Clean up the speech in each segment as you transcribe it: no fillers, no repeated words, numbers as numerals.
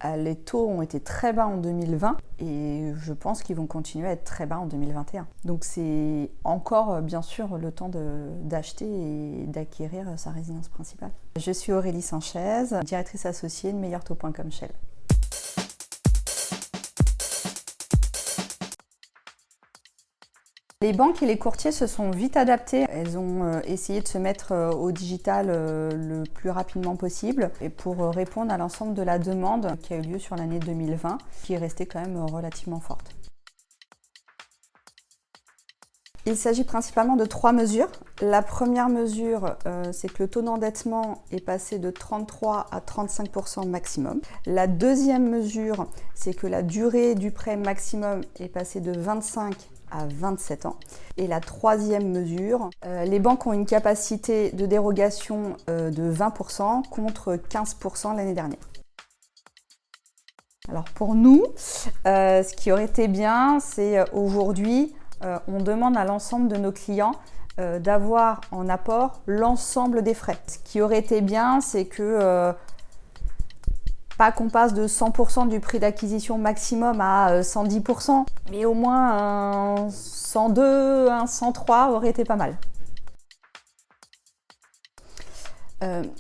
Les taux ont été très bas en 2020 et je pense qu'ils vont continuer à être très bas en 2021. Donc c'est encore bien sûr le temps d'acheter et d'acquérir sa résidence principale. Je suis Aurélie Sanchez, directrice associée de meilleurtaux.com Shell. Les banques et les courtiers se sont vite adaptés. Elles ont essayé de se mettre au digital le plus rapidement possible et pour répondre à l'ensemble de la demande qui a eu lieu sur l'année 2020, qui est restée quand même relativement forte. Il s'agit principalement de 3 mesures. La première mesure, c'est que le taux d'endettement est passé de 33 à 35% maximum. La deuxième mesure, c'est que la durée du prêt maximum est passée de 25 à 27 ans. Et la troisième mesure, les banques ont une capacité de dérogation de 20% contre 15% l'année dernière. Alors pour nous, ce qui aurait été bien, c'est aujourd'hui, on demande à l'ensemble de nos clients d'avoir en apport l'ensemble des frais. Ce qui aurait été bien, c'est que pas qu'on passe de 100% du prix d'acquisition maximum à 110%, mais au moins un 102, un 103 aurait été pas mal.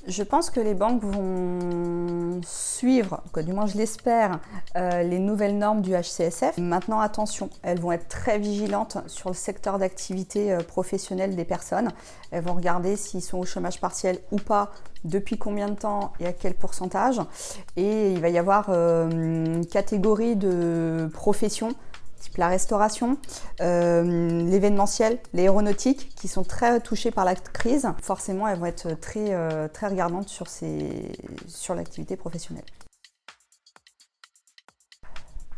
Je pense que les banques vont suivre, du moins je l'espère, les nouvelles normes du HCSF. Maintenant, attention, elles vont être très vigilantes sur le secteur d'activité professionnelle des personnes. Elles vont regarder s'ils sont au chômage partiel ou pas, depuis combien de temps et à quel pourcentage. Et il va y avoir une catégorie de professions, type la restauration, l'événementiel, l'aéronautique, qui sont très touchés par la crise. Forcément, elles vont être très regardantes sur l'activité professionnelle.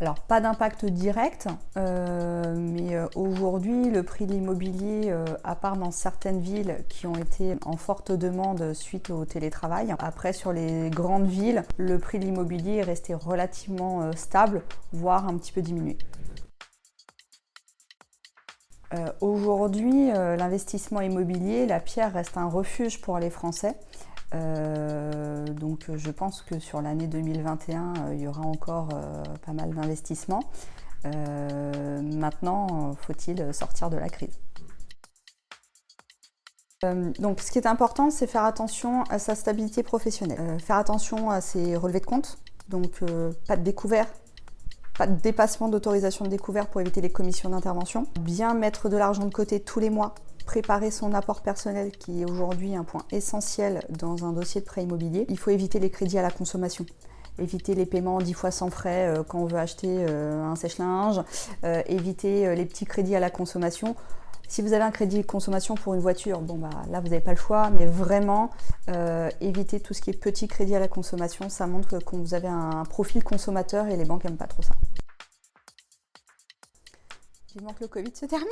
Alors, pas d'impact direct, mais aujourd'hui, le prix de l'immobilier, à part dans certaines villes qui ont été en forte demande suite au télétravail, après sur les grandes villes, le prix de l'immobilier est resté relativement stable, voire un petit peu diminué. Aujourd'hui, l'investissement immobilier, la pierre reste un refuge pour les Français. Donc je pense que sur l'année 2021, il y aura encore pas mal d'investissements. Maintenant, faut-il sortir de la crise? Donc ce qui est important, c'est faire attention à sa stabilité professionnelle. Faire attention à ses relevés de compte, donc pas de découvert. Pas de dépassement d'autorisation de découvert pour éviter les commissions d'intervention. Bien mettre de l'argent de côté tous les mois. Préparer son apport personnel qui est aujourd'hui un point essentiel dans un dossier de prêt immobilier. Il faut éviter les crédits à la consommation. Éviter les paiements 10 fois sans frais quand on veut acheter un sèche-linge. Éviter les petits crédits à la consommation. Si vous avez un crédit de consommation pour une voiture, bon bah là vous n'avez pas le choix, mais vraiment évitez tout ce qui est petit crédit à la consommation. Ça montre que vous avez un profil consommateur et les banques n'aiment pas trop ça. Vivement que le Covid se termine.